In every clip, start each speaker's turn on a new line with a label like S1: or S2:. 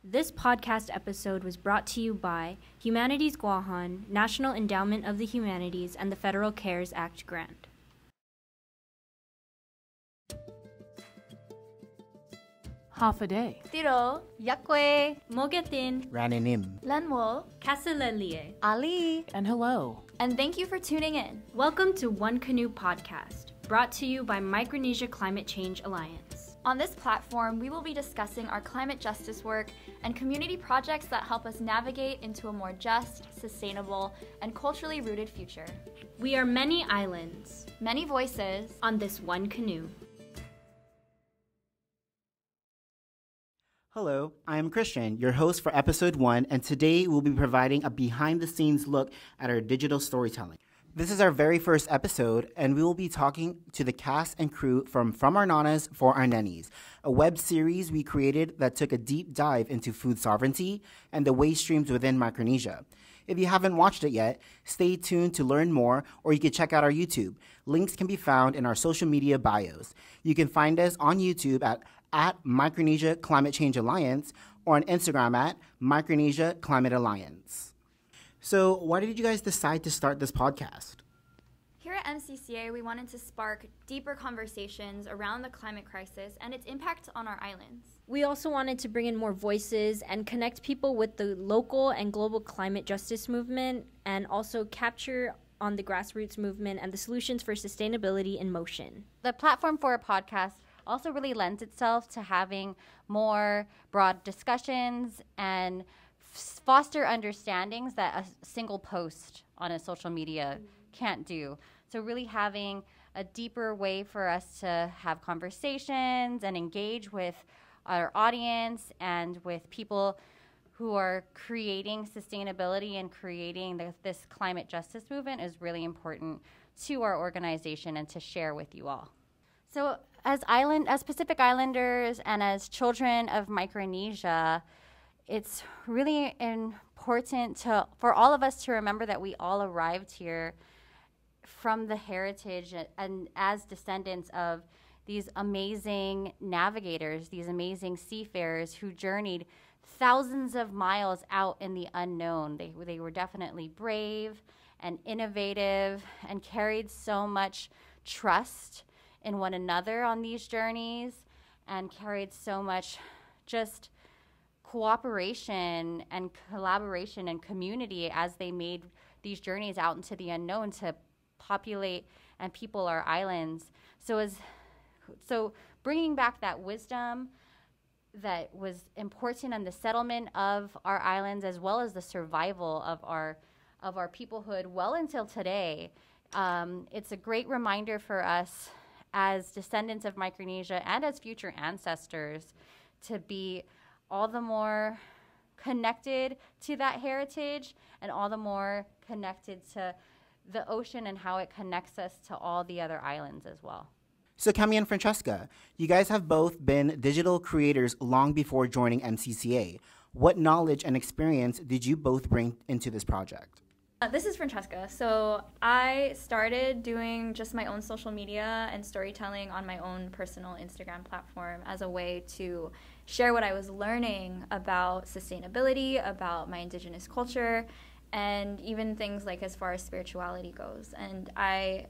S1: This podcast episode was brought to you by Humanities Guahan, National Endowment of the Humanities, and the Federal CARES Act grant.
S2: Håfa day.
S3: Tirow, yakwe,
S1: Mogethin,
S4: annim,
S3: lenwo,
S1: kaselehlie.
S3: alii.
S2: And hello.
S3: And thank you for tuning in.
S1: Welcome to One Canoe Podcast, brought to you by Micronesia Climate Change Alliance.
S3: On this platform, we will be discussing our climate justice work and community projects that help us navigate into a more just, sustainable, and culturally rooted future.
S1: We are many islands
S3: Many voices
S1: on this one canoe.
S4: Hello, I am Christian, your host for episode 1, and today we'll be providing a behind-the-scenes look at our digital storytelling. This is our very first episode, and we will be talking to the cast and crew from Our Nanas for Our Nennies, a web series we created that took a deep dive into food sovereignty and the waste streams within Micronesia. If you haven't watched it yet, stay tuned to learn more, or you can check out our YouTube. Links can be found in our social media bios. You can find us on YouTube at Micronesia Climate Change Alliance or on Instagram at Micronesia Climate Alliance. So why did you guys decide to start this podcast?
S3: Here at MCCA, we wanted to spark deeper conversations around the climate crisis and its impact on our islands.
S1: We also wanted to bring in more voices and connect people with the local and global climate justice movement, and also capture on the grassroots movement and the solutions for sustainability in motion.
S5: The platform for a podcast also really lends itself to having more broad discussions and foster understandings that a single post on a social media can't do. So really having a deeper way for us to have conversations and engage with our audience and with people who are creating sustainability and creating this climate justice movement is really important to our organization and to share with you all. So as Pacific Islanders and as children of Micronesia, it's really important for all of us to remember that we all arrived here from the heritage and as descendants of these amazing navigators, these amazing seafarers who journeyed thousands of miles out in the unknown. They were definitely brave and innovative and carried so much trust in one another on these journeys, and carried so much just cooperation and collaboration and community as they made these journeys out into the unknown to populate and people our islands. So bringing back that wisdom that was important in the settlement of our islands, as well as the survival of our peoplehood well until today, it's a great reminder for us as descendants of Micronesia and as future ancestors to be all the more connected to that heritage and all the more connected to the ocean and how it connects us to all the other islands as well.
S4: So Cami and Francesca, you guys have both been digital creators long before joining MCCA. What knowledge and experience did you both bring into this project?
S3: This is Francesca. So I started doing just my own social media and storytelling on my own personal Instagram platform as a way to share what I was learning about sustainability, about my indigenous culture, and even things like as far as spirituality goes. And I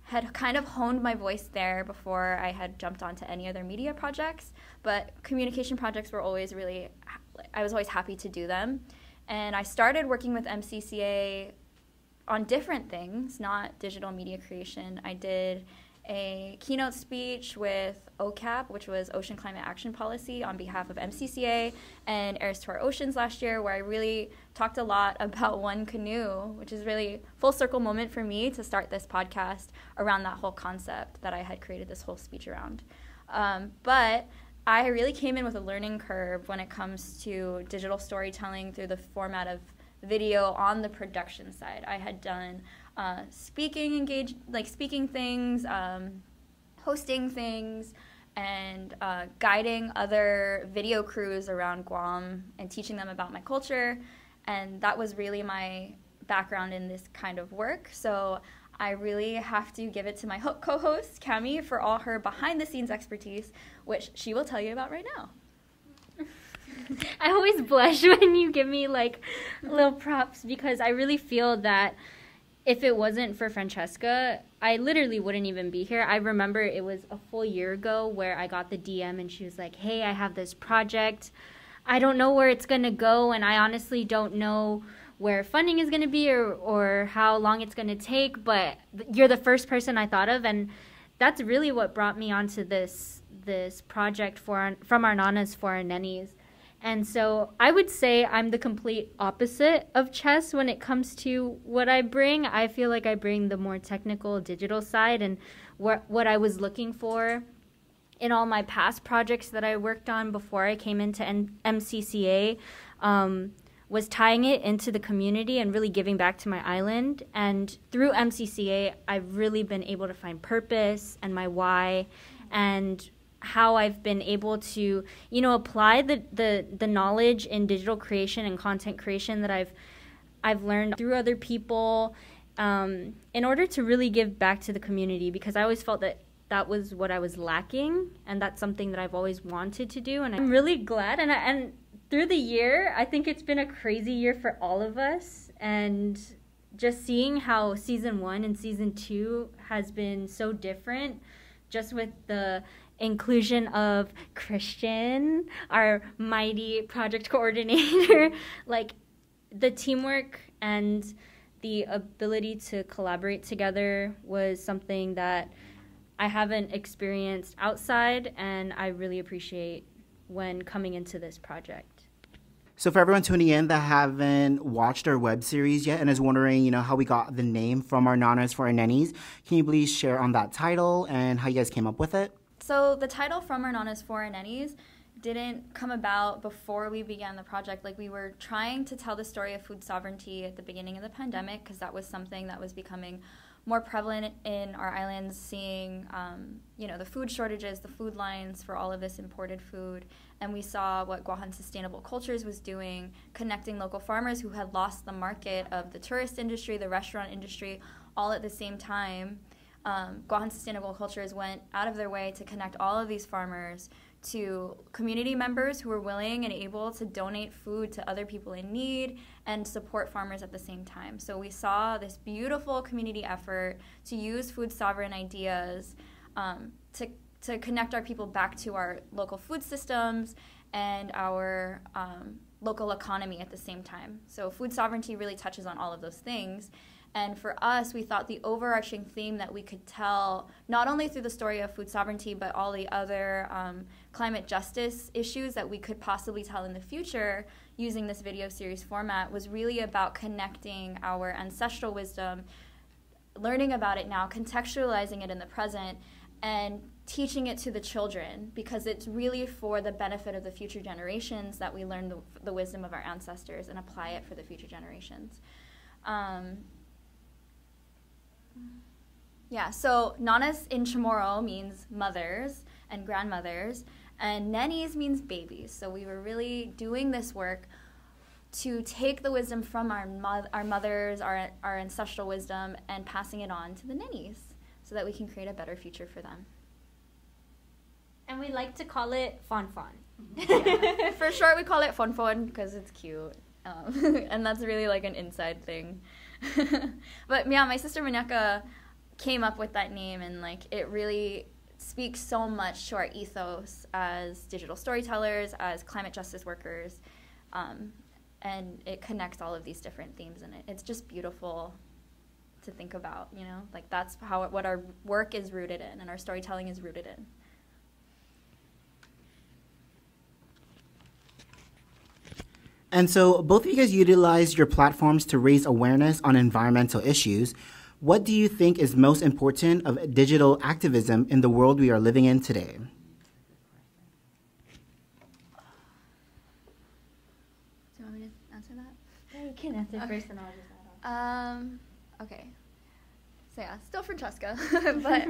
S3: had kind of honed my voice there before I had jumped onto any other media projects, but communication projects were always I was always happy to do them. And I started working with MCCA on different things, not digital media creation. I did a keynote speech with OCAP, which was Ocean Climate Action Policy, on behalf of MCCA and Heirs to Our Oceans last year, where I really talked a lot about One Canoe, which is really full circle moment for me to start this podcast around that whole concept that I had created this whole speech around. But I really came in with a learning curve when it comes to digital storytelling through the format of video on the production side. I had done speaking things, hosting things, and guiding other video crews around Guam and teaching them about my culture. And that was really my background in this kind of work. So I really have to give it to my co-host, Cami, for all her behind-the-scenes expertise, which she will tell you about right now.
S1: I always blush when you give me like little props because I really feel that if it wasn't for Francesca, I literally wouldn't even be here. I remember it was a full year ago where I got the DM and she was like, hey, I have this project. I don't know where it's going to go, and I honestly don't know where funding is going to be or how long it's going to take, but you're the first person I thought of, and that's really what brought me onto this project from our nanas for our nennies. And so I would say I'm the complete opposite of Chess when it comes to what I bring. I feel like I bring the more technical digital side, and what I was looking for in all my past projects that I worked on before I came into MCCA was tying it into the community and really giving back to my island. And through MCCA, I've really been able to find purpose and my why, and how I've been able to, apply the knowledge in digital creation and content creation that I've learned through other people in order to really give back to the community, because I always felt that was what I was lacking, and that's something that I've always wanted to do. And I'm really glad, and through the year, I think it's been a crazy year for all of us, and just seeing how season 1 and season 2 has been so different, just with the inclusion of Christian, our mighty project coordinator, like the teamwork and the ability to collaborate together was something that I haven't experienced outside, and I really appreciate when coming into this project.
S4: So for everyone tuning in that haven't watched our web series yet and is wondering, how we got the name From Our Nanas for Our Nennies, can you please share on that title and how you guys came up with it?
S3: So the title From Our Nanas for Our Nennies didn't come about before we began the project. Like, we were trying to tell the story of food sovereignty at the beginning of the pandemic, because that was something that was becoming more prevalent in our islands, seeing, the food shortages, the food lines for all of this imported food. And we saw what Guahan Sustainable Cultures was doing, connecting local farmers who had lost the market of the tourist industry, the restaurant industry, all at the same time. Guahan Sustainable Cultures went out of their way to connect all of these farmers to community members who were willing and able to donate food to other people in need and support farmers at the same time. So we saw this beautiful community effort to use food sovereign ideas to connect our people back to our local food systems and our local economy at the same time. So food sovereignty really touches on all of those things. And for us, we thought the overarching theme that we could tell, not only through the story of food sovereignty, but all the other climate justice issues that we could possibly tell in the future using this video series format, was really about connecting our ancestral wisdom, learning about it now, contextualizing it in the present, and teaching it to the children, because it's really for the benefit of the future generations that we learn the wisdom of our ancestors and apply it for the future generations. So nanas in Chamorro means mothers and grandmothers, and nennies means babies. So we were really doing this work to take the wisdom from our mothers, our ancestral wisdom, and passing it on to the nennies so that we can create a better future for them.
S1: And we like to call it FONFON.
S3: Yeah. For short, we call it FONFON because it's cute. And that's really like an inside thing. But yeah, my sister Maneka came up with that name, and like it really speaks so much to our ethos as digital storytellers, as climate justice workers, and it connects all of these different themes in it. It's just beautiful to think about, like that's what our work is rooted in and our storytelling is rooted in.
S4: And so both of you guys utilize your platforms to raise awareness on environmental issues. What do you think is most important of digital activism in the world we are living in today?
S3: Do you want me to answer that?
S1: Yeah, you can answer first and I'll just add on.
S3: Okay. So yeah, still Francesca. But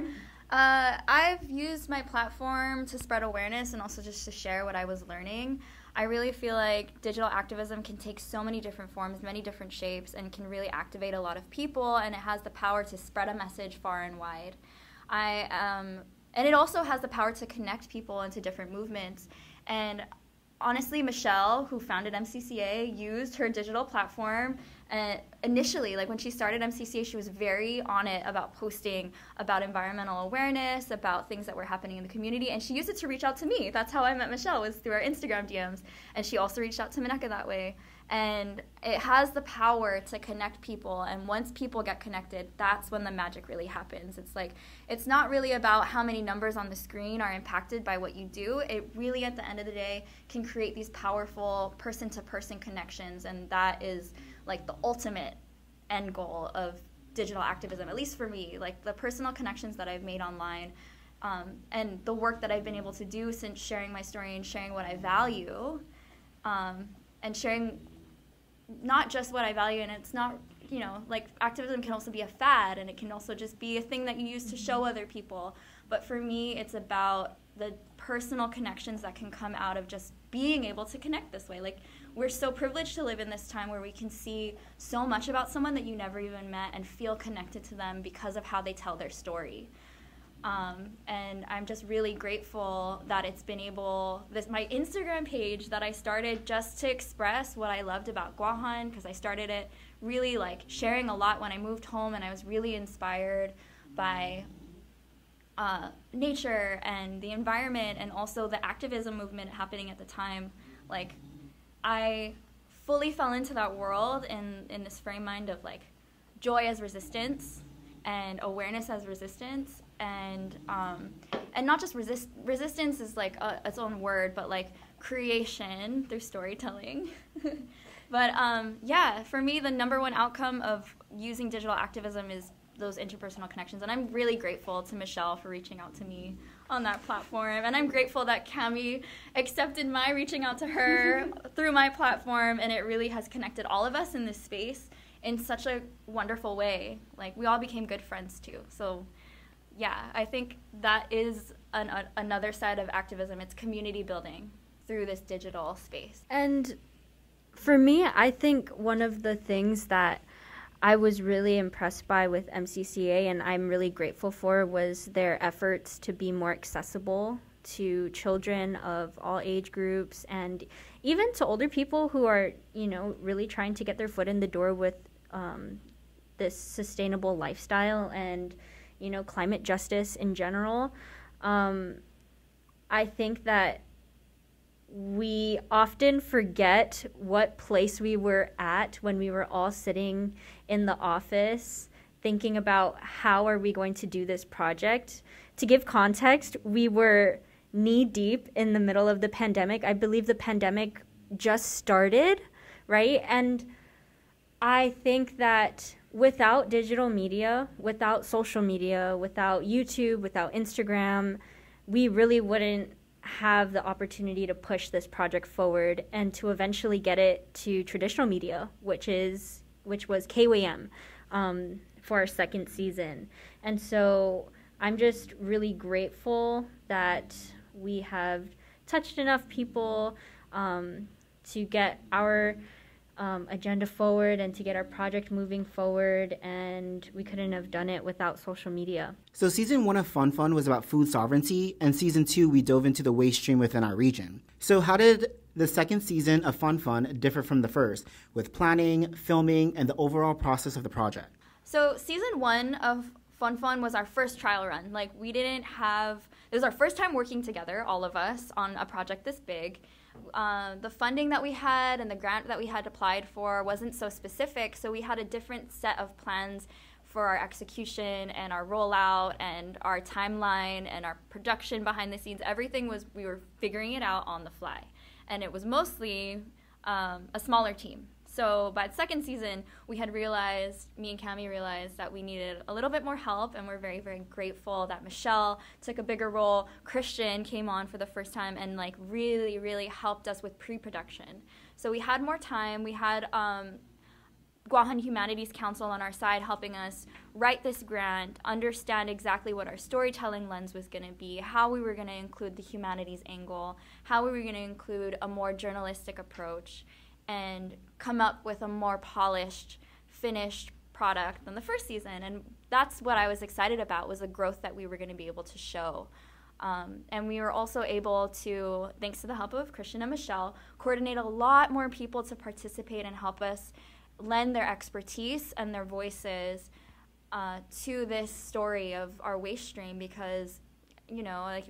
S3: I've used my platform to spread awareness and also just to share what I was learning. I really feel like digital activism can take so many different forms, many different shapes, and can really activate a lot of people, and it has the power to spread a message far and wide. And it also has the power to connect people into different movements. And honestly, Michelle, who founded MCCA, used her digital platform. And initially, like when she started MCCA, she was very on it about posting about environmental awareness, about things that were happening in the community, and she used it to reach out to me. That's how I met Michelle, was through our Instagram DMs, and she also reached out to Mineka that way. And it has the power to connect people, and once people get connected, that's when the magic really happens. It's like, it's not really about how many numbers on the screen are impacted by what you do. It really, at the end of the day, can create these powerful person-to-person connections, and that is like the ultimate end goal of digital activism, at least for me. Like the personal connections that I've made online, and the work that I've been able to do since sharing my story and sharing what I value, and sharing not just what I value. And it's not, like activism can also be a fad, and it can also just be a thing that you use to show other people. But for me, it's about the personal connections that can come out of just being able to connect this way. Like, we're so privileged to live in this time where we can see so much about someone that you never even met and feel connected to them because of how they tell their story. And I'm just really grateful that it's been my Instagram page that I started just to express what I loved about Guahan, because I started it really like sharing a lot when I moved home, and I was really inspired by nature and the environment, and also the activism movement happening at the time. Like, I fully fell into that world in this frame mind of like joy as resistance and awareness as resistance, and not just resistance is like its own word, but like creation through storytelling. But yeah, for me, the number one outcome of using digital activism is those interpersonal connections, and I'm really grateful to Michelle for reaching out to me on that platform, and I'm grateful that Cami accepted my reaching out to her through my platform, and it really has connected all of us in this space in such a wonderful way. Like, we all became good friends too. So yeah, I think that is another side of activism. It's community building through this digital space.
S1: And for me, I think one of the things that I was really impressed by with MCCA, and I'm really grateful for, was their efforts to be more accessible to children of all age groups, and even to older people who are, really trying to get their foot in the door with this sustainable lifestyle and, climate justice in general. I think that we often forget what place we were at when we were all sitting in the office thinking about how are we going to do this project. To give context, we were knee-deep in the middle of the pandemic. I believe the pandemic just started, right? And I think that without digital media, without social media, without YouTube, without Instagram, we really wouldn't have the opportunity to push this project forward and to eventually get it to traditional media, which was KWM for our second season. And so I'm just really grateful that we have touched enough people to get our agenda forward and to get our project moving forward, and we couldn't have done it without social media.
S4: So season 1 of FONFON was about food sovereignty, and season 2 we dove into the waste stream within our region. So how did the second season of FONFON differ from the first, with planning, filming, and the overall process of the project?
S3: So season 1 of FONFON was our first trial run. Like, it was our first time working together, all of us, on a project this big. The funding that we had and the grant that we had applied for wasn't so specific, so we had a different set of plans for our execution and our rollout and our timeline and our production behind the scenes. Everything we were figuring it out on the fly. And it was mostly a smaller team. So by the second season, me and Cami realized that we needed a little bit more help, and we're very, very grateful that Michelle took a bigger role. Christian came on for the first time and really, really helped us with pre-production. So we had more time. We had Guahan Humanities Council on our side helping us write this grant, understand exactly what our storytelling lens was going to be, how we were going to include the humanities angle, how we were going to include a more journalistic approach, and come up with a more polished, finished product than the first season. And that's what I was excited about, was the growth that we were going to be able to show. And we were also able to, thanks to the help of Christian and Michelle, coordinate a lot more people to participate and help us lend their expertise and their voices to this story of our waste stream, because, you know, like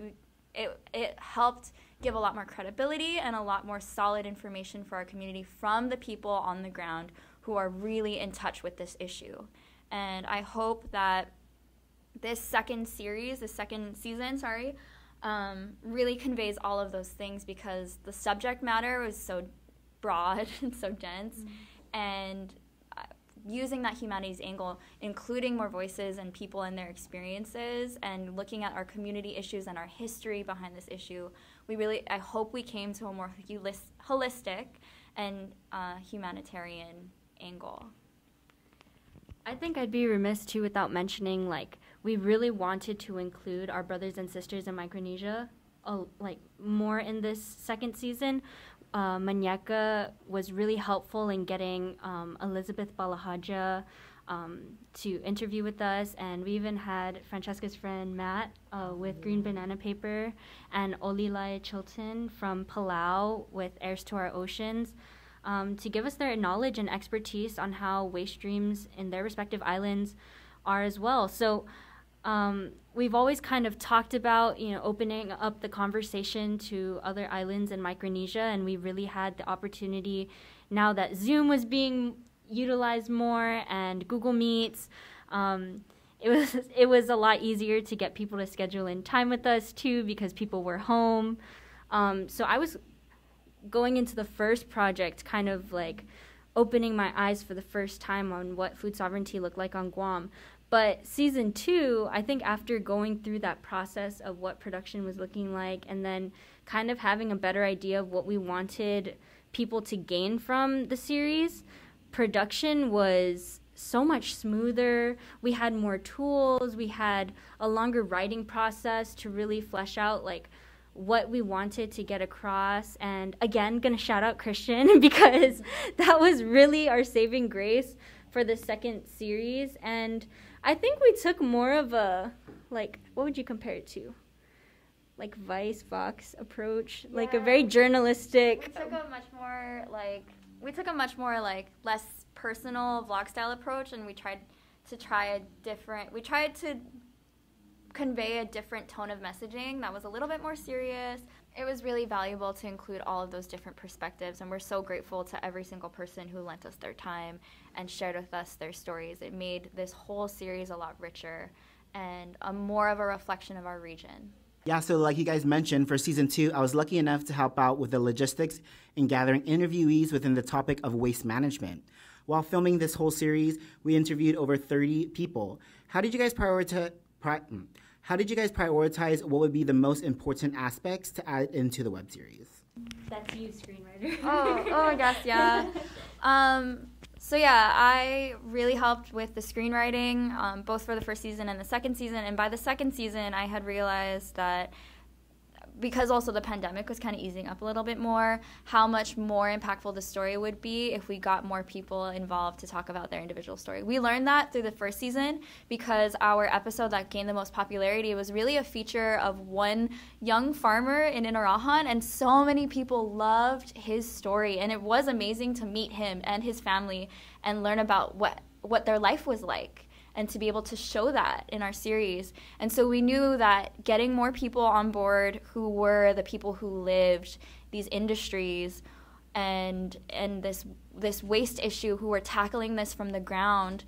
S3: it helped give a lot more credibility and a lot more solid information for our community from the people on the ground who are really in touch with this issue. And I hope that this second season, really conveys all of those things, because the subject matter was so broad and so dense. And using that humanities angle, including more voices and people and their experiences, and looking at our community issues and our history behind this issue, I hope we came to a more holistic and humanitarian angle.
S1: I think I'd be remiss too without mentioning, like, we really wanted to include our brothers and sisters in Micronesia, more in this second season. Manyaka was really helpful in getting Elizabeth Balahaja to interview with us, and we even had Francesca's friend Matt with Green Banana Paper, and Olilai Chilton from Palau with Heirs to Our Oceans, to give us their knowledge and expertise on how waste streams in their respective islands are as well. So we've always kind of talked about, opening up the conversation to other islands in Micronesia, and we really had the opportunity now that Zoom was being utilized more and Google Meets. It was a lot easier to get people to schedule in time with us too, because people were home. So I was going into the first project kind of like opening my eyes for the first time on what food sovereignty looked like on Guam. But season 2, I think after going through that process of what production was looking like, and then kind of having a better idea of what we wanted people to gain from the series, production was so much smoother. We had more tools. We had a longer writing process to really flesh out like what we wanted to get across. And again, gonna shout out Christian because that was really our saving grace for the second series. And I think we took more of a, like, what would you compare it to? Like Vice, Vox approach, yeah. Like a very journalistic.
S3: We took a much more less personal vlog style approach, and we tried to convey a different tone of messaging that was a little bit more serious. It was really valuable to include all of those different perspectives, and we're so grateful to every single person who lent us their time and shared with us their stories. It made this whole series a lot richer and more of a reflection of our region.
S4: Yeah, so like you guys mentioned, for season 2, I was lucky enough to help out with the logistics in gathering interviewees within the topic of waste management. While filming this whole series, we interviewed over 30 people. How did you guys prioritize what would be the most important aspects to add into the web series?
S1: That's you, screenwriter.
S3: oh my gosh, yeah. So yeah, I really helped with the screenwriting, both for the first season and the second season. And by the second season, I had realized that because also the pandemic was kind of easing up a little bit more, how much more impactful the story would be if we got more people involved to talk about their individual story. We learned that through the first season because our episode that gained the most popularity was really a feature of one young farmer in Inarahan, and so many people loved his story. And it was amazing to meet him and his family and learn about what their life was like, and to be able to show that in our series. And so we knew that getting more people on board who were the people who lived these industries and this waste issue, who were tackling this from the ground,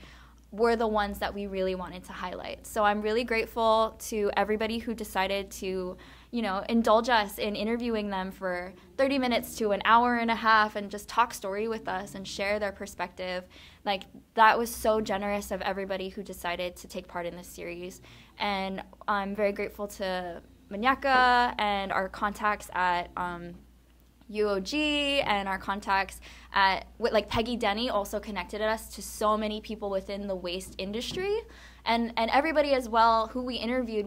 S3: were the ones that we really wanted to highlight. So I'm really grateful to everybody who decided to, indulge us in interviewing them for 30 minutes to an hour and a half and just talk story with us and share their perspective. Like, that was so generous of everybody who decided to take part in this series. And I'm very grateful to Manyaka and our contacts at UOG and our contacts at, Peggy Denny also connected us to so many people within the waste industry. And everybody as well who we interviewed,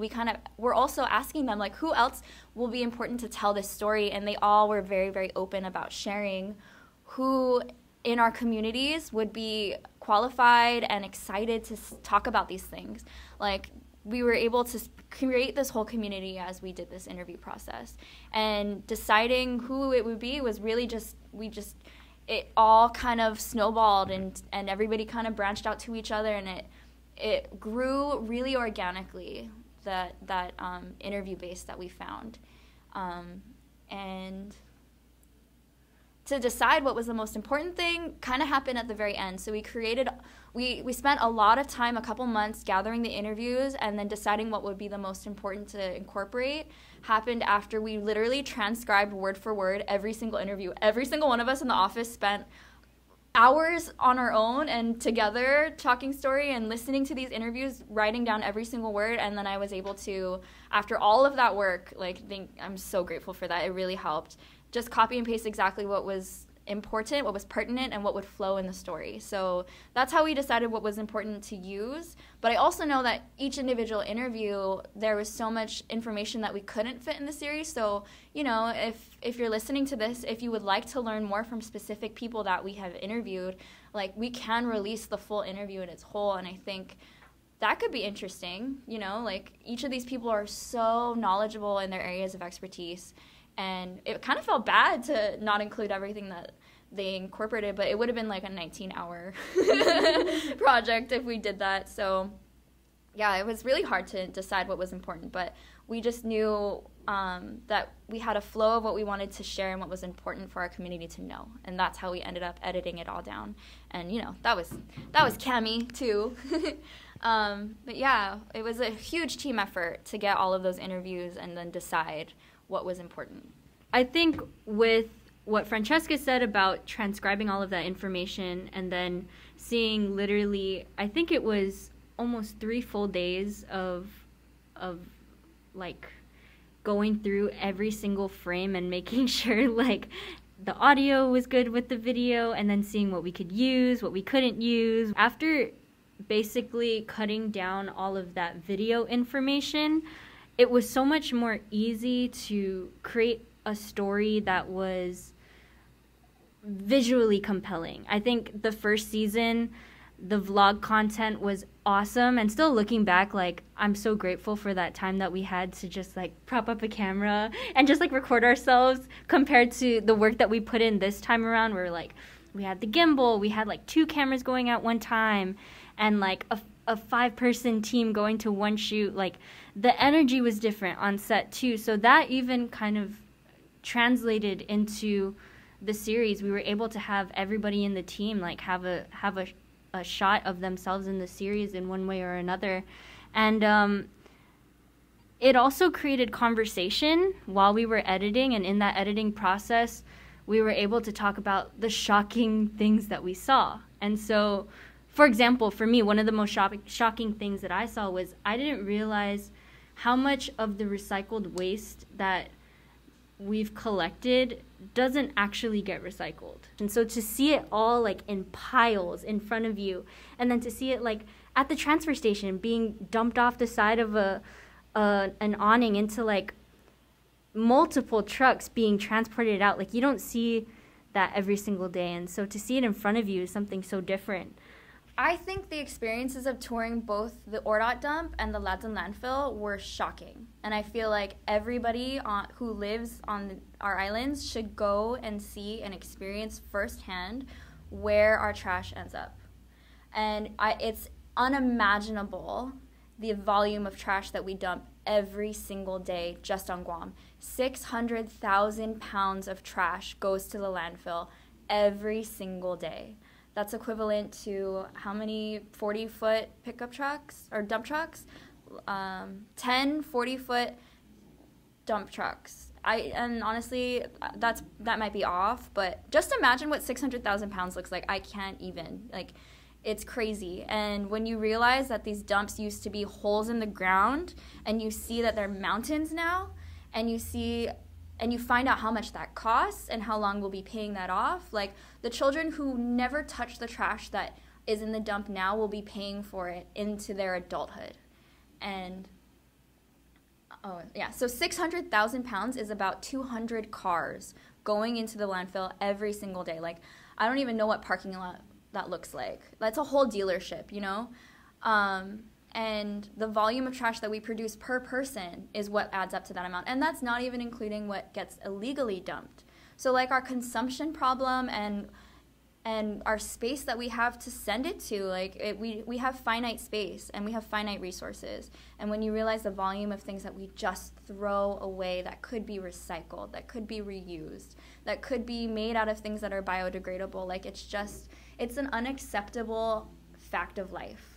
S3: we're also asking them, who else will be important to tell this story? And they all were very, very open about sharing who in our communities would be qualified and excited to talk about these things. we were able to create this whole community as we did this interview process. And deciding who it would be was really it all kind of snowballed, and everybody kind of branched out to each other, and it grew really organically, that interview base that we found. And to decide what was the most important thing kind of happened at the very end. So we spent a lot of time, a couple months, gathering the interviews and then deciding what would be the most important to incorporate. Happened after we literally transcribed word for word every single interview. Every single one of us in the office spent hours on our own and together talking story and listening to these interviews, writing down every single word. And then I was able to, after all of that work, I'm so grateful for that. It really helped. Just copy and paste exactly what was important, what was pertinent, and what would flow in the story. So that's how we decided what was important to use. But I also know that each individual interview, there was so much information that we couldn't fit in the series. So, if you're listening to this, if you would like to learn more from specific people that we have interviewed, we can release the full interview in its whole. And I think that could be interesting. Each of these people are so knowledgeable in their areas of expertise. And it kind of felt bad to not include everything that they incorporated, but it would have been like a 19-hour project if we did that. So, yeah, it was really hard to decide what was important, but we just knew that we had a flow of what we wanted to share and what was important for our community to know. And that's how we ended up editing it all down. And, that was Cami, too. But, yeah, it was a huge team effort to get all of those interviews and then decide what was important.
S1: I think with what Francesca said about transcribing all of that information and then seeing literally, I think it was almost 3 full days of going through every single frame and making sure the audio was good with the video, and then seeing what we could use, what we couldn't use. After basically cutting down all of that video information, it was so much more easy to create a story that was visually compelling. I think the first season, the vlog content was awesome, and still looking back, I'm so grateful for that time that we had to just prop up a camera and just record ourselves, compared to the work that we put in this time around, where we had the gimbal, we had 2 cameras going at one time, and a 5-person team going to one shoot. The energy was different on set too. So that even kind of translated into the series. We were able to have everybody in the team have a shot of themselves in the series in one way or another. And it also created conversation while we were editing, and in that editing process, we were able to talk about the shocking things that we saw. And so, for example, for me, one of the most shocking things that I saw was I didn't realize how much of the recycled waste that we've collected doesn't actually get recycled. And so to see it all in piles in front of you, and then to see it at the transfer station being dumped off the side of an awning into multiple trucks being transported out, you don't see that every single day. And so to see it in front of you is something so different.
S3: I think the experiences of touring both the Ordot dump and the Ladson landfill were shocking. And I feel like everybody who lives on our islands should go and see and experience firsthand where our trash ends up. And it's unimaginable, the volume of trash that we dump every single day just on Guam. 600,000 pounds of trash goes to the landfill every single day. That's equivalent to how many 40-foot pickup trucks or dump trucks? 10 40-foot dump trucks. And honestly, that might be off, but just imagine what 600,000 pounds looks like. I can't even. It's crazy. And when you realize that these dumps used to be holes in the ground, and you see that they're mountains now, and you find out how much that costs and how long we'll be paying that off. The children who never touch the trash that is in the dump now will be paying for it into their adulthood. And, so 600,000 pounds is about 200 cars going into the landfill every single day. I don't even know what parking lot that looks like. That's a whole dealership, And the volume of trash that we produce per person is what adds up to that amount. And that's not even including what gets illegally dumped. So like our consumption problem and our space that we have to send it to, like we have finite space and we have finite resources. And when you realize the volume of things that we just throw away that could be recycled, that could be reused, that could be made out of things that are biodegradable, like it's an unacceptable fact of life.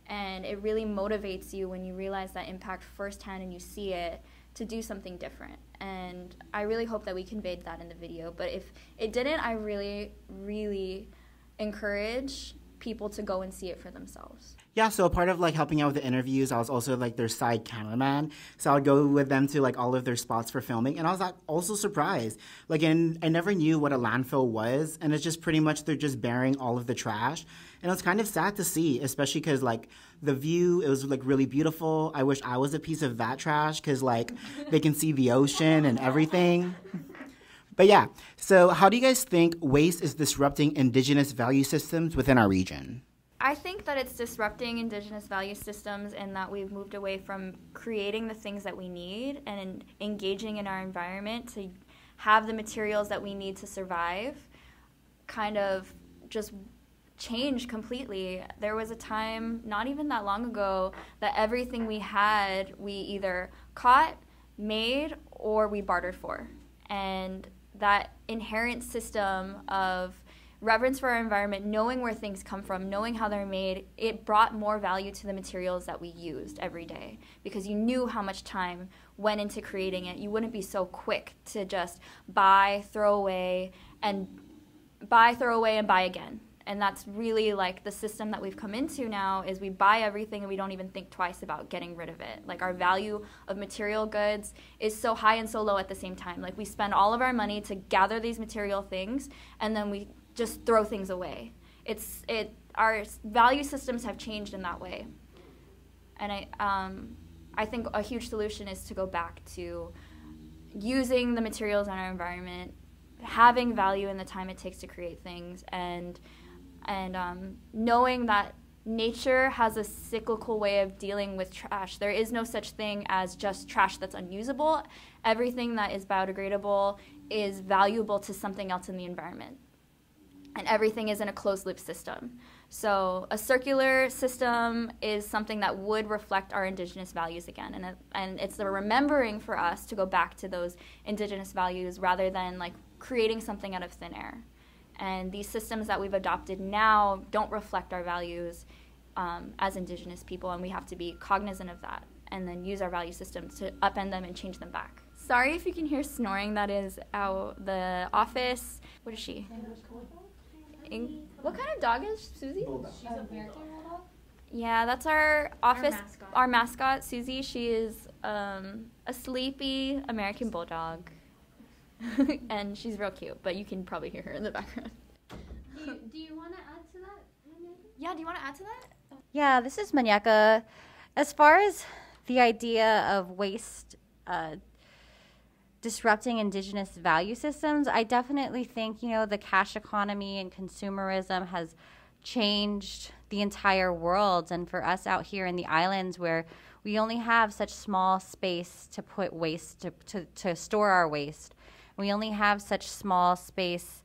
S3: And it really motivates you when you realize that impact firsthand and you see it to do something different. And I really hope that we conveyed that in the video. But if it didn't, I really, really encourage people to go and see it for themselves.
S4: Yeah, so a part of like helping out with the interviews, I was also like their side cameraman. So I would go with them to like all of their spots for filming. And I was like, also surprised. Like, and I never knew what a landfill was. And it's just pretty much they're just burying all of the trash. And it was kind of sad to see, especially because like the view, it was like really beautiful. I wish I was a piece of that trash because like they can see the ocean and everything. But yeah, so how do you guys think waste is disrupting Indigenous value systems within our region?
S3: I think that it's disrupting Indigenous value systems in that we've moved away from creating the things that we need and engaging in our environment to have the materials that we need to survive kind of just change completely. There was a time, not even that long ago, that everything we had, we either caught, made, or we bartered for. And that inherent system of reverence for our environment, knowing where things come from, knowing how they're made, it brought more value to the materials that we used every day because you knew how much time went into creating it. You wouldn't be so quick to just buy, throw away, and buy again. And that's really like the system that we've come into now is we buy everything and we don't even think twice about getting rid of it. Like our value of material goods is so high and so low at the same time. Like we spend all of our money to gather these material things and then we just throw things away. Our value systems have changed in that way. And I think a huge solution is to go back to using the materials in our environment, having value in the time it takes to create things, and knowing that nature has a cyclical way of dealing with trash. There is no such thing as just trash that's unusable. Everything that is biodegradable is valuable to something else in the environment. And everything is in a closed-loop system. So a circular system is something that would reflect our Indigenous values again. And it's the remembering for us to go back to those Indigenous values rather than like creating something out of thin air. And these systems that we've adopted now don't reflect our values as Indigenous people, and we have to be cognizant of that and then use our value systems to upend them and change them back. Sorry if you can hear snoring. That is the office. What is she? What kind of dog is Susie?
S6: She's a American Bulldog?
S3: Yeah, that's our office. Our mascot, Susie. She is a sleepy American Bulldog. And she's real cute, but you can probably hear her in the background.
S6: Do you want to add to that?
S3: Yeah, do you want to add to that?
S5: Yeah, this is Manyeka. As far as the idea of waste disrupting Indigenous value systems, I definitely think, the cash economy and consumerism has changed the entire world. And for us out here in the islands where we only have such small space to put waste, to store our waste, we only have such small space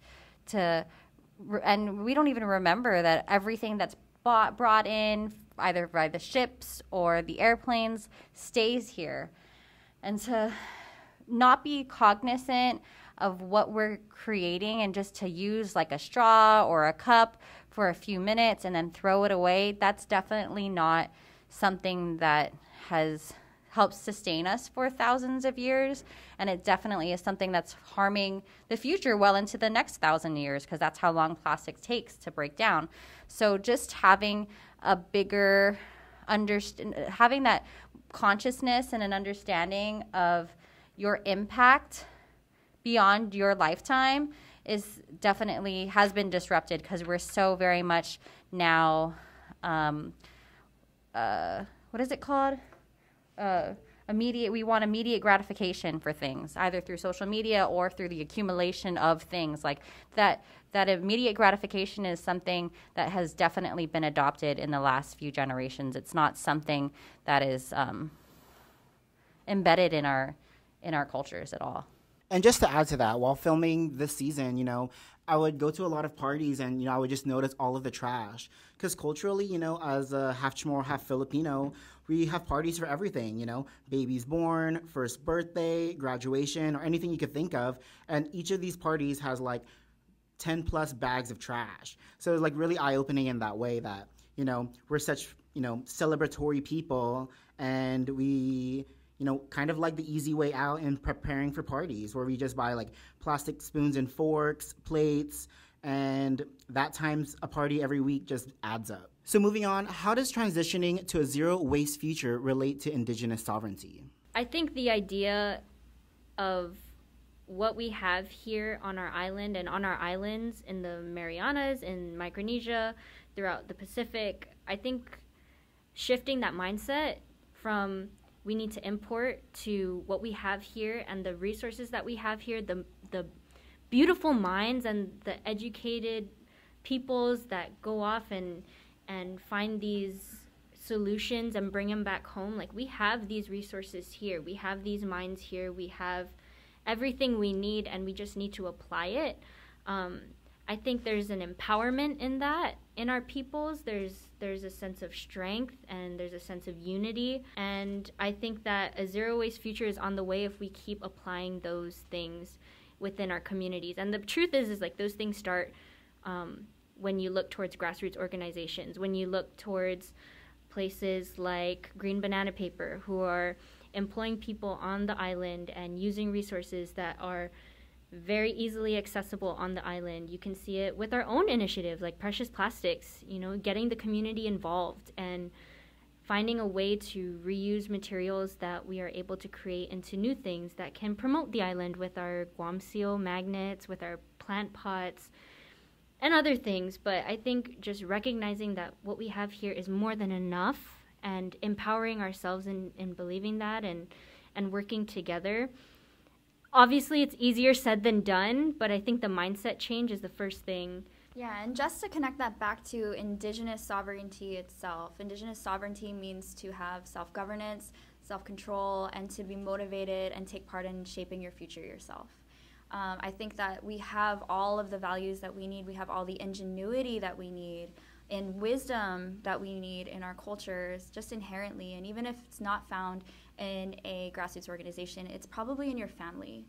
S5: and we don't even remember that everything that's brought in either by the ships or the airplanes stays here. And to not be cognizant of what we're creating and just to use like a straw or a cup for a few minutes and then throw it away, that's definitely not something that has helped sustain us for thousands of years. And it definitely is something that's harming the future well into the next 1,000 years because that's how long plastic takes to break down. So just having a bigger having that consciousness and an understanding of your impact beyond your lifetime is definitely has been disrupted because we're so very much now, what is it called? we want immediate gratification for things, either through social media or through the accumulation of things. Like that immediate gratification is something that has definitely been adopted in the last few generations. It's not something that is embedded in our cultures at all.
S4: And just to add to that, while filming this season, I would go to a lot of parties and, I would just notice all of the trash. Because culturally, as a half Chamorro, half Filipino, we have parties for everything, babies born, first birthday, graduation, or anything you could think of. And each of these parties has like 10 plus bags of trash. So it's like really eye-opening in that way that, we're such, celebratory people, and we kind of like the easy way out in preparing for parties, where we just buy like plastic spoons and forks, plates, and that times a party every week just adds up. So moving on, how does transitioning to a zero waste future relate to Indigenous sovereignty?
S1: I think the idea of what we have here on our island and on our islands in the Marianas, in Micronesia, throughout the Pacific, I think shifting that mindset from we need to import to what we have here and the resources that we have here, the beautiful minds and the educated peoples that go off and find these solutions and bring them back home. Like, we have these resources here. We have these minds here. We have everything we need, and we just need to apply it. I think there's an empowerment in that in our peoples. There's a sense of strength, and there's a sense of unity. And I think that a zero waste future is on the way if we keep applying those things within our communities. And the truth is like those things start when you look towards grassroots organizations, when you look towards places like Green Banana Paper, who are employing people on the island and using resources that are very easily accessible on the island. You can see it with our own initiatives like Precious Plastics, getting the community involved and finding a way to reuse materials that we are able to create into new things that can promote the island, with our guam seal magnets, with our plant pots, and other things. But I think just recognizing that what we have here is more than enough, and empowering ourselves in believing that and working together. Obviously, it's easier said than done, but I think the mindset change is the first thing.
S3: Yeah, and just to connect that back to Indigenous sovereignty itself, Indigenous sovereignty means to have self-governance, self-control, and to be motivated and take part in shaping your future yourself. I think that we have all of the values that we need. We have all the ingenuity that we need and wisdom that we need in our cultures just inherently. And even if it's not found in a grassroots organization, it's probably in your family.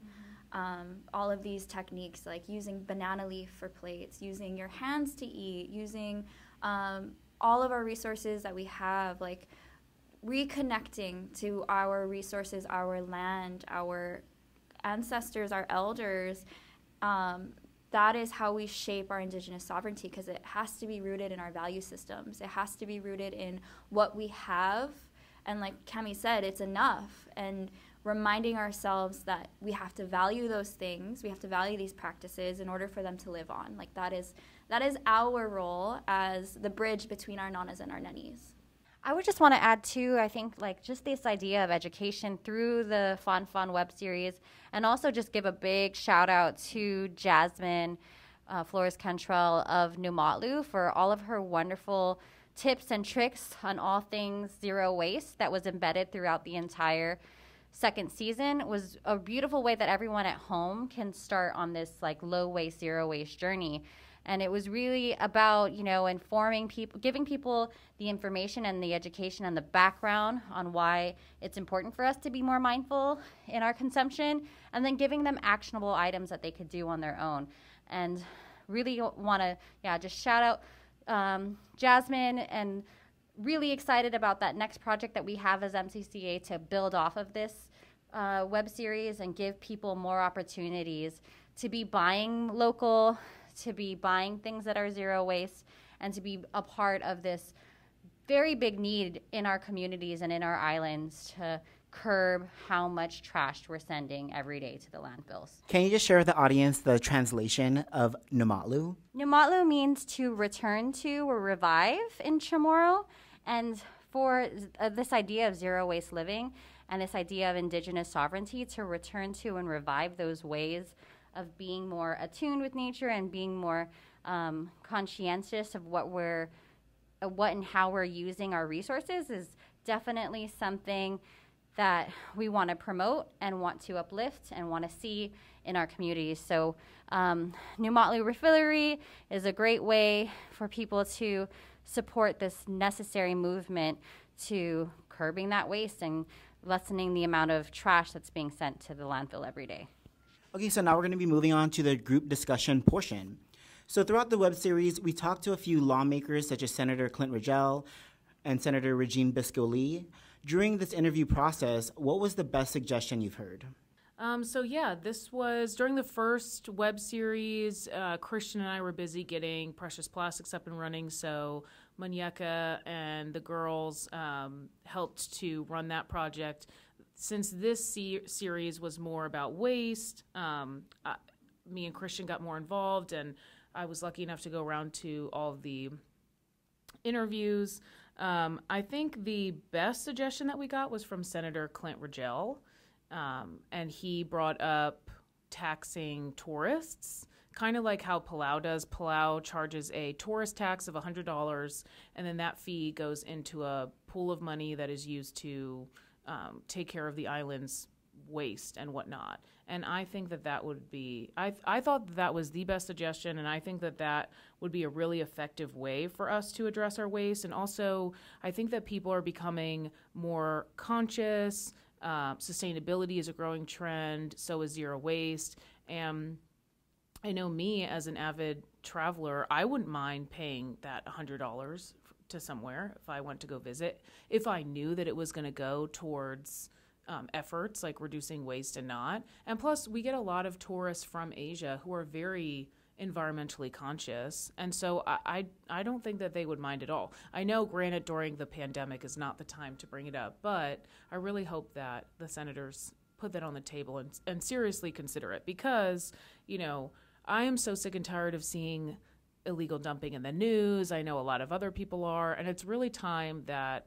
S3: All of these techniques, like using banana leaf for plates, using your hands to eat, using all of our resources that we have, like reconnecting to our resources, our land, our ancestors, our elders. That is how we shape our Indigenous sovereignty, because it has to be rooted in our value systems. It has to be rooted in what we have. And like Cami said, it's enough. And reminding ourselves that we have to value those things, we have to value these practices in order for them to live on. Like that is our role as the bridge between our nanas and our nennies.
S5: I would just want to add too, I think like just this idea of education through the FONFON web series, and also just give a big shout out to Jasmine Flores Cantrell of Numatlu for all of her wonderful tips and tricks on all things zero waste that was embedded throughout the entire second season. It was a beautiful way that everyone at home can start on this like low waste, zero waste journey. And it was really about, informing people, giving people the information and the education and the background on why it's important for us to be more mindful in our consumption, and then giving them actionable items that they could do on their own. And really want to, just shout out Jasmine, and really excited about that next project that we have as MCCA to build off of this web series and give people more opportunities to be buying local, to be buying things that are zero waste, and to be a part of this very big need in our communities and in our islands to curb how much trash we're sending every day to the landfills.
S4: Can you just share with the audience the translation of Numatlu?
S5: Numatlu means to return to or revive in Chamorro, and for this idea of zero waste living, and this idea of Indigenous sovereignty to return to and revive those ways of being more attuned with nature and being more conscientious of what and how we're using our resources is definitely something that we want to promote and want to uplift and want to see in our communities. So New Motley Refillery is a great way for people to support this necessary movement to curbing that waste and lessening the amount of trash that's being sent to the landfill every day.
S4: Okay, so now we're going to be moving on to the group discussion portion. So throughout the web series, we talked to a few lawmakers such as Senator Clint Ridgell and Senator Regine Biscoe-Lee. During this interview process, what was the best suggestion you've heard?
S2: This was during the first web series. Christian and I were busy getting Precious Plastics up and running, so Manyeka and the girls helped to run that project. Since this series was more about waste, me and Christian got more involved, and I was lucky enough to go around to all of the interviews. I think the best suggestion that we got was from Senator Clint Ridgell, and he brought up taxing tourists, kind of like how Palau does. Palau charges a tourist tax of $100, and then that fee goes into a pool of money that is used to take care of the island's waste and whatnot. And I think that would be, I thought that was the best suggestion, and I think that would be a really effective way for us to address our waste. And also, I think that people are becoming more conscious. Sustainability is a growing trend, so is zero waste. And I know me as an avid traveler, I wouldn't mind paying that $100 to somewhere if I went to go visit, if I knew that it was going to go towards efforts like reducing waste and not. And plus, we get a lot of tourists from Asia who are very environmentally conscious, and so I don't think that they would mind at all. I know, granted, during the pandemic is not the time to bring it up, but I really hope that the senators put that on the table and seriously consider it, because, I am so sick and tired of seeing illegal dumping in the news. I know a lot of other people are, and it's really time that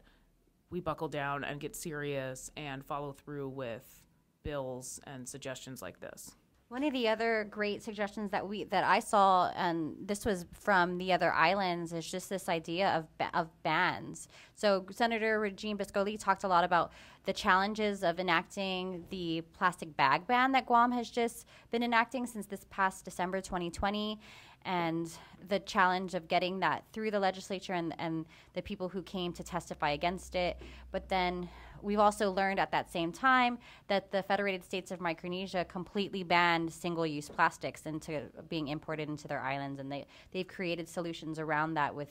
S2: we buckle down and get serious and follow through with bills and suggestions like this.
S5: One of the other great suggestions that I saw, and this was from the other islands, is just this idea of bans. So Senator Regine Biscoe-Lee talked a lot about the challenges of enacting the plastic bag ban that Guam has just been enacting since this past December 2020, and the challenge of getting that through the legislature and the people who came to testify against it. But then we've also learned at that same time that the Federated States of Micronesia completely banned single-use plastics into being imported into their islands, and they've created solutions around that with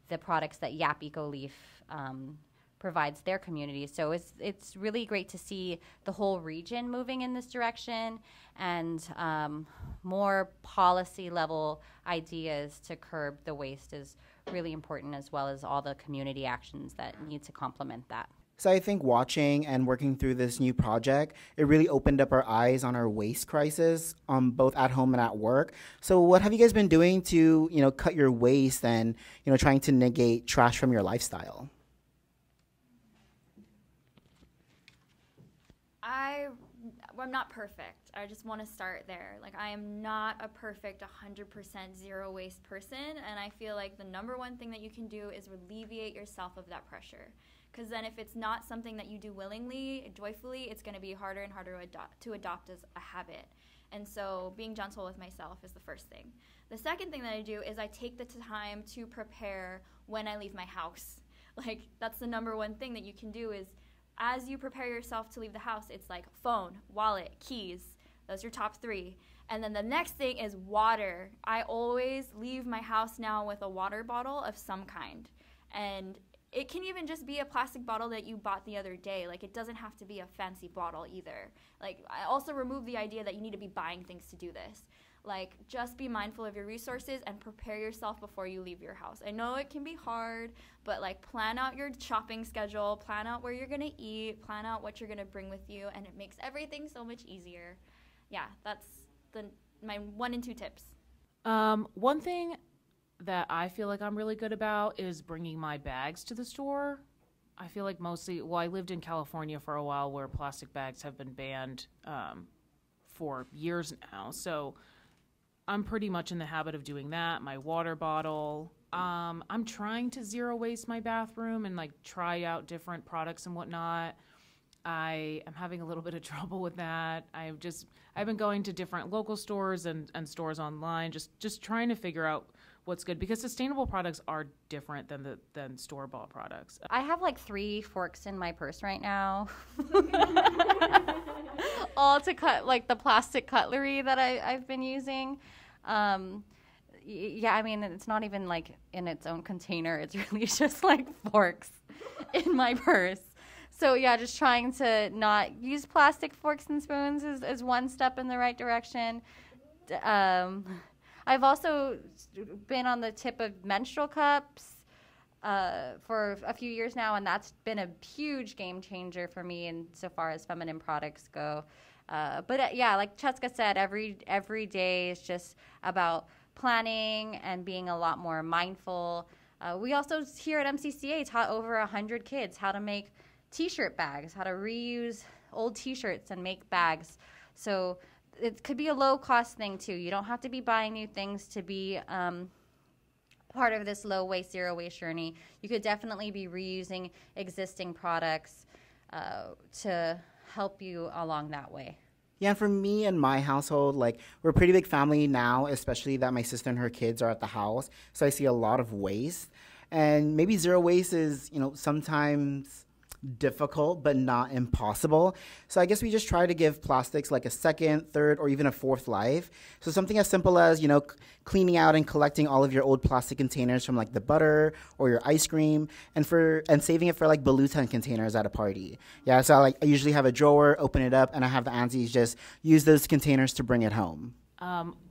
S5: the products that Yap Eco Leaf provides their communities. So it's really great to see the whole region moving in this direction, and more policy-level ideas to curb the waste is really important, as well as all the community actions that need to complement that.
S4: So I think watching and working through this new project, it really opened up our eyes on our waste crisis, both at home and at work. So what have you guys been doing to, cut your waste and, trying to negate trash from your lifestyle?
S3: I'm not perfect. I just want to start there. I am not a perfect 100% zero waste person, and I feel like the number one thing that you can do is alleviate yourself of that pressure. Because then if it's not something that you do willingly, joyfully, it's going to be harder and harder to adopt as a habit. And so being gentle with myself is the first thing. The second thing that I do is I take the time to prepare when I leave my house. That's the number one thing that you can do is, as you prepare yourself to leave the house, it's like phone, wallet, keys. Those are your top three. And then the next thing is water. I always leave my house now with a water bottle of some kind. And it can even just be a plastic bottle that you bought the other day. It doesn't have to be a fancy bottle either. I also remove the idea that you need to be buying things to do this. Just be mindful of your resources and prepare yourself before you leave your house. I know it can be hard, but plan out your shopping schedule, plan out where you're going to eat, plan out what you're going to bring with you, and it makes everything so much easier. Yeah, that's my 1 and 2 tips.
S2: One thing that I feel like I'm really good about is bringing my bags to the store. I feel like mostly, I lived in California for a while where plastic bags have been banned for years now. So I'm pretty much in the habit of doing that. My water bottle. I'm trying to zero waste my bathroom and like try out different products and whatnot. I am having a little bit of trouble with that. I've been going to different local stores and stores online, just trying to figure out what's good, because sustainable products are different than store-bought products.
S5: I have like 3 forks in my purse right now. All to cut like the plastic cutlery that I've been using. Yeah, I mean, it's not even like in its own container. It's really just like forks in my purse. So yeah, just trying to not use plastic forks and spoons is one step in the right direction. I've also been on the tip of menstrual cups for a few years now, and that's been a huge game changer for me insofar as feminine products go. But yeah, like Francesca said, every day is just about planning and being a lot more mindful. We also here at MCCA taught over 100 kids how to make T-shirt bags, how to reuse old T-shirts and make bags. So it could be a low-cost thing, too. You don't have to be buying new things to be part of this low-waste, zero-waste journey. You could definitely be reusing existing products to help you along that way.
S4: Yeah, and for me and my household, like, we're a pretty big family now, especially that my sister and her kids are at the house. So I see a lot of waste. And maybe zero waste is, sometimes difficult, but not impossible. So I guess we just try to give plastics like a second, third, or even a fourth life. So something as simple as, cleaning out and collecting all of your old plastic containers from like the butter or your ice cream, and saving it for like balutan containers at a party. Yeah, so I usually have a drawer, open it up, and I have the aunties just use those containers to bring it home.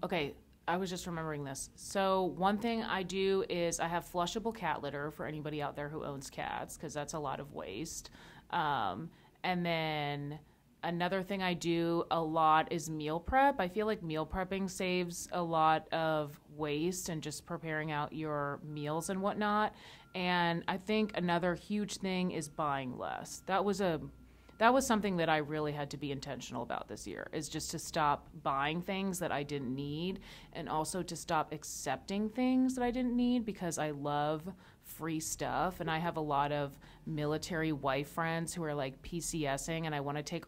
S2: Okay. I was just remembering this. So one thing I do is I have flushable cat litter for anybody out there who owns cats, because that's a lot of waste. And then another thing I do a lot is meal prep. I feel like meal prepping saves a lot of waste and just preparing out your meals and whatnot. And I think another huge thing is buying less. That was something that I really had to be intentional about this year, is just to stop buying things that I didn't need, and also to stop accepting things that I didn't need, because I love free stuff. And I have a lot of military wife friends who are like PCSing, and I want to take,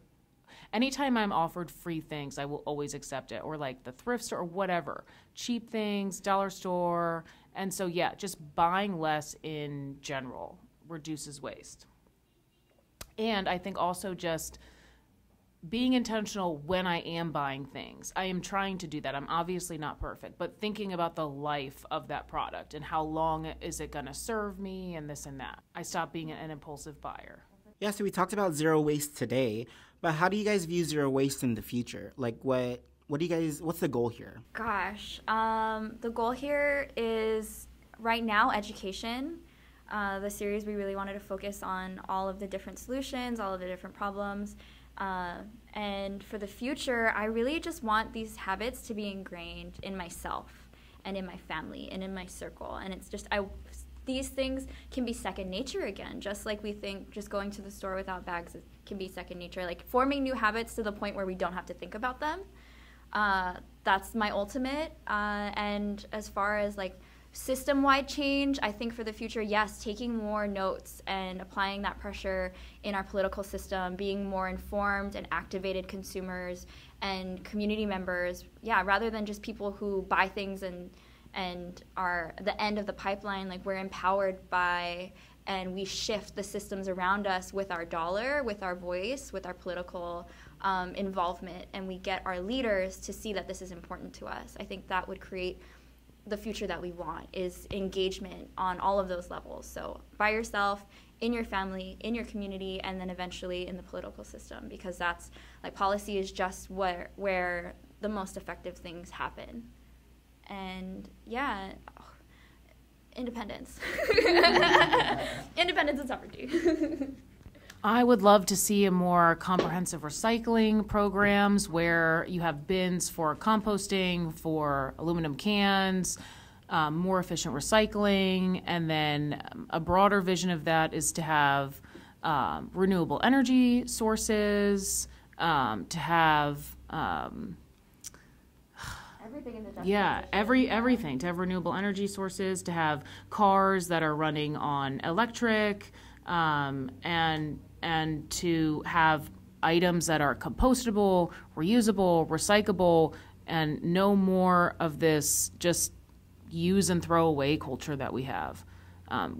S2: anytime I'm offered free things, I will always accept it, or like the thrift store or whatever, cheap things, dollar store. And so, yeah, just buying less in general reduces waste. And I think also just being intentional when I am buying things. I am trying to do that. I'm obviously not perfect, but thinking about the life of that product and how long is it going to serve me and this and that. I stopped being an impulsive buyer.
S4: Yeah, so we talked about zero waste today, but how do you guys view zero waste in the future? Like what's the goal here?
S3: Gosh, the goal here is right now education. The series, we really wanted to focus on all of the different solutions, all of the different problems. And for the future, I really just want these habits to be ingrained in myself and in my family and in my circle. And it's just, these things can be second nature again, just like we think just going to the store without bags can be second nature. Like forming new habits to the point where we don't have to think about them. That's my ultimate. And as far as like system-wide change, I think for the future, yes, taking more notes and applying that pressure in our political system, being more informed and activated consumers and community members, yeah, rather than just people who buy things and are the end of the pipeline. Like, we're empowered by, and we shift the systems around us with our dollar, with our voice, with our political involvement, and we get our leaders to see that this is important to us. I think that would create the future that we want, is engagement on all of those levels. So by yourself, in your family, in your community, and then eventually in the political system, because that's, like, policy is just where the most effective things happen. And yeah, independence. Independence and sovereignty.
S2: I would love to see a more comprehensive recycling programs where you have bins for composting, for aluminum cans, more efficient recycling, and then a broader vision of that is to have renewable energy sources, to have
S3: Everything in the
S2: everything, to have renewable energy sources, to have cars that are running on electric, and to have items that are compostable, reusable, recyclable, and no more of this just use and throw away culture that we have.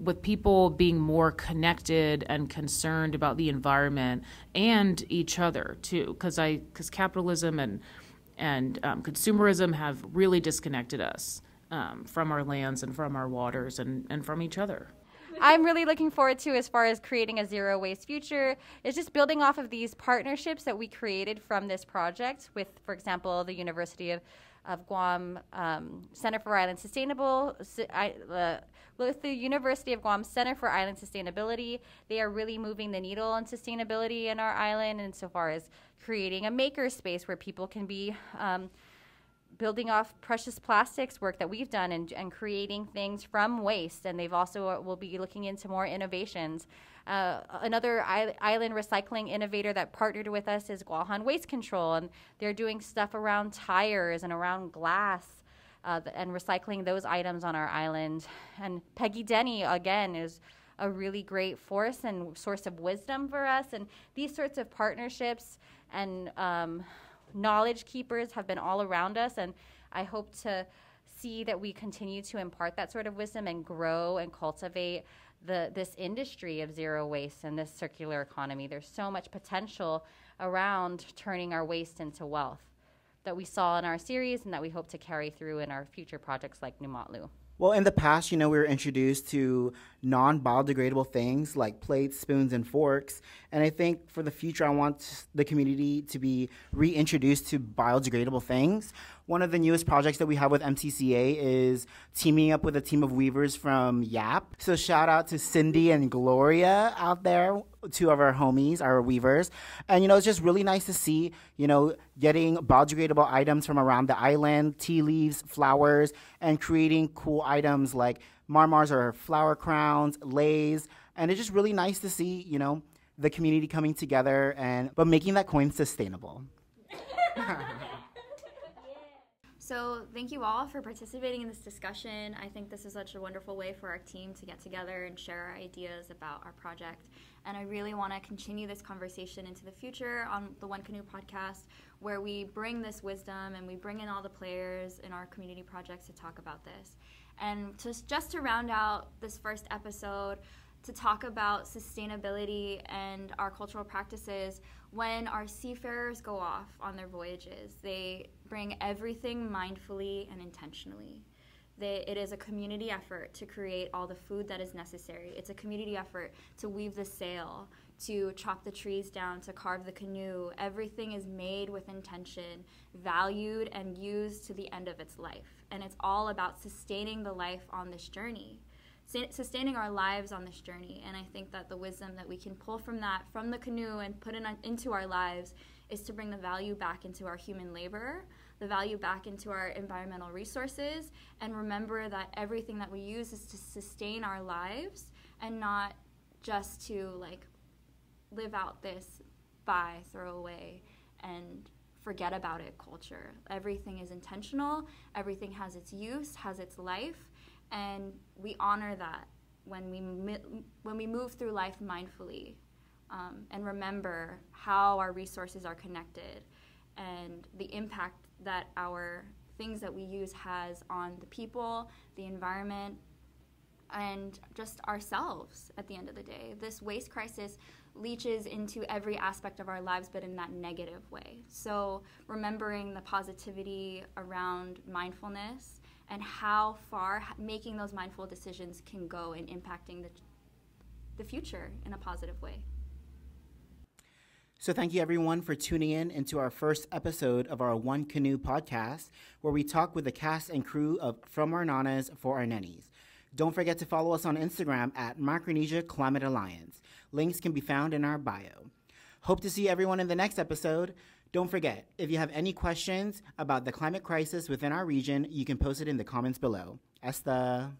S2: With people being more connected and concerned about the environment and each other too, because capitalism and consumerism have really disconnected us from our lands and from our waters and from each other.
S5: I'm really looking forward to, as far as creating a zero waste future, is just building off of these partnerships that we created from this project with, for example, the University of Guam Center for Island Sustainable. With the University of Guam Center for Island Sustainability, they are really moving the needle on sustainability in our island, insofar as creating a maker space where people can be building off precious plastics work that we've done and creating things from waste. And they've also will be looking into more innovations. Another island recycling innovator that partnered with us is Guahan Waste Control, and they're doing stuff around tires and around glass and recycling those items on our island. And Peggy Denny, again, is a really great force and source of wisdom for us. And these sorts of partnerships and knowledge keepers have been all around us, and I hope to see that we continue to impart that sort of wisdom and grow and cultivate this industry of zero waste and this circular economy. There's so much potential around turning our waste into wealth that we saw in our series and that we hope to carry through in our future projects like Numatlu.
S4: Well, in the past, we were introduced to non-biodegradable things like plates, spoons, and forks. And I think for the future, I want the community to be reintroduced to biodegradable things. One of the newest projects that we have with MCCA is teaming up with a team of weavers from YAP. So shout out to Cindy and Gloria out there, two of our homies, our weavers. And, it's just really nice to see, getting biodegradable items from around the island, tea leaves, flowers, and creating cool items like marmars or flower crowns, leis. And it's just really nice to see, the community coming together but making that coin sustainable.
S3: So thank you all for participating in this discussion. I think this is such a wonderful way for our team to get together and share our ideas about our project. And I really want to continue this conversation into the future on the One Canoe Podcast, where we bring this wisdom and we bring in all the players in our community projects to talk about this. And just to round out this first episode, to talk about sustainability and our cultural practices, when our seafarers go off on their voyages, they bring everything mindfully and intentionally. It is a community effort to create all the food that is necessary. It's a community effort to weave the sail, to chop the trees down, to carve the canoe. Everything is made with intention, valued, and used to the end of its life. And it's all about sustaining the life on this journey, sustaining our lives on this journey. And I think that the wisdom that we can pull from that, from the canoe, and put it into our lives is to bring the value back into our human labor, the value back into our environmental resources, and remember that everything that we use is to sustain our lives and not just to live out this buy, throw away, and forget about it culture. Everything is intentional, everything has its use, has its life, and we honor that when we move through life mindfully, and remember how our resources are connected and the impact that our things that we use has on the people, the environment, and just ourselves at the end of the day. This waste crisis leaches into every aspect of our lives, but in that negative way. So remembering the positivity around mindfulness and how far making those mindful decisions can go in impacting the future in a positive way.
S4: So thank you everyone for tuning in into our first episode of our One Canoe podcast, where we talk with the cast and crew of From Our Nanas for Our Nennies. Don't forget to follow us on Instagram at Micronesia Climate Alliance. Links can be found in our bio. Hope to see everyone in the next episode. Don't forget, if you have any questions about the climate crisis within our region, you can post it in the comments below. Esta.